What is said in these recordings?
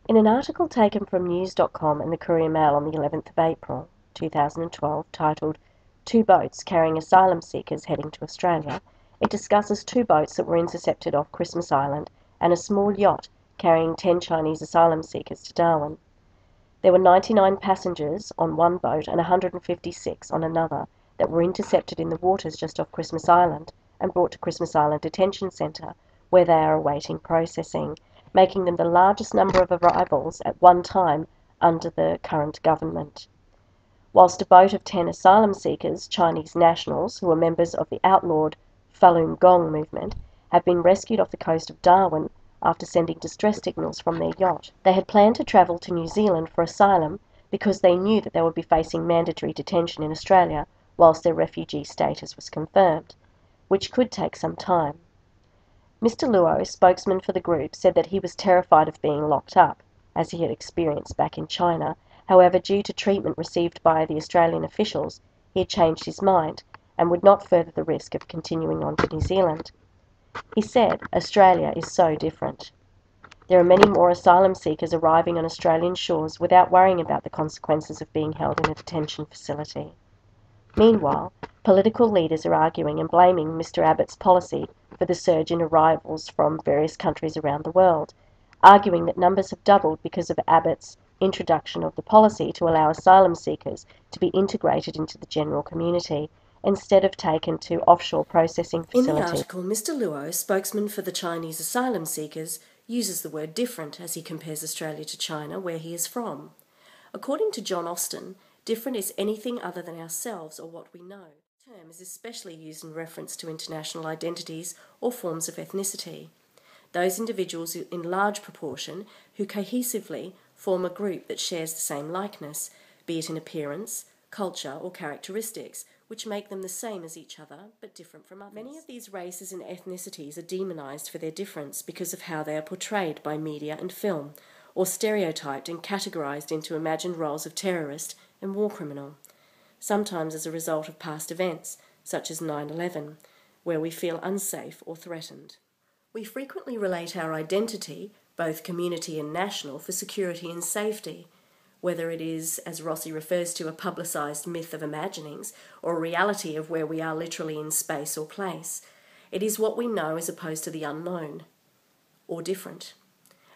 In an article taken from news.com and the Courier Mail on the 11th of April 2012 titled "Two Boats Carrying Asylum Seekers Heading to Australia," it discusses two boats that were intercepted off Christmas Island and a small yacht carrying 10 Chinese asylum seekers to Darwin. There were 99 passengers on one boat and 156 on another that were intercepted in the waters just off Christmas Island and brought to Christmas Island Detention Centre, where they are awaiting processing, making them the largest number of arrivals at one time under the current government. Whilst a boat of 10 asylum seekers, Chinese nationals, who are members of the outlawed Falun Gong movement, have been rescued off the coast of Darwin after sending distress signals from their yacht. They had planned to travel to New Zealand for asylum because they knew that they would be facing mandatory detention in Australia whilst their refugee status was confirmed, which could take some time. Mr. Luo, spokesman for the group, said that he was terrified of being locked up, as he had experienced back in China. However, due to treatment received by the Australian officials, he had changed his mind and would not further the risk of continuing on to New Zealand. He said, "Australia is so different. There are many more asylum seekers arriving on Australian shores without worrying about the consequences of being held in a detention facility." Meanwhile, political leaders are arguing and blaming Mr. Abbott's policy for the surge in arrivals from various countries around the world, arguing that numbers have doubled because of Abbott's introduction of the policy to allow asylum seekers to be integrated into the general community instead of taken to offshore processing In the facilities. article, Mr. Luo, spokesman for the Chinese asylum seekers, uses the word different as he compares Australia to China, where he is from. According to John Austin, different is anything other than ourselves or what we know. The term is especially used in reference to international identities or forms of ethnicity. Those individuals in large proportion who cohesively form a group that shares the same likeness, be it in appearance, culture or characteristics, which make them the same as each other but different from others. Many of these races and ethnicities are demonised for their difference because of how they are portrayed by media and film, or stereotyped and categorised into imagined roles of terrorist and war criminal, sometimes as a result of past events, such as 9/11, where we feel unsafe or threatened. We frequently relate our identity, both community and national, for security and safety, whether it is, as Rossi refers to, a publicised myth of imaginings or a reality of where we are literally in space or place. It is what we know as opposed to the unknown, or different.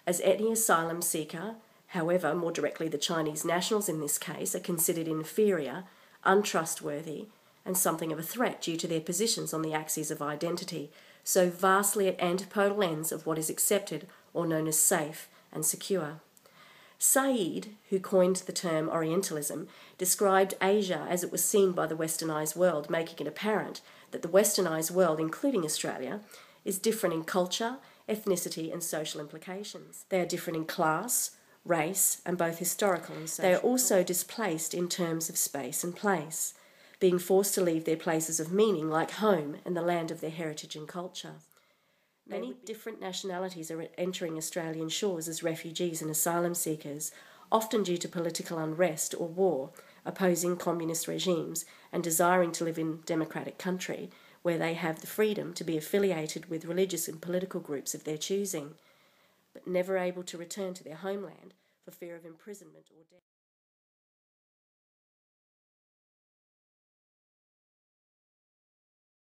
As any asylum seeker, however, more directly the Chinese nationals in this case, are considered inferior, untrustworthy, and something of a threat due to their positions on the axes of identity, so vastly at antipodal ends of what is accepted or known as safe and secure. Said, who coined the term Orientalism, described Asia as it was seen by the westernised world, making it apparent that the westernised world, including Australia, is different in culture, ethnicity and social implications. They are different in class, race and both historical and social. They are also displaced in terms of space and place, being forced to leave their places of meaning like home and the land of their heritage and culture. Many different nationalities are entering Australian shores as refugees and asylum seekers, often due to political unrest or war, opposing communist regimes and desiring to live in a democratic country where they have the freedom to be affiliated with religious and political groups of their choosing, but never able to return to their homeland for fear of imprisonment or death.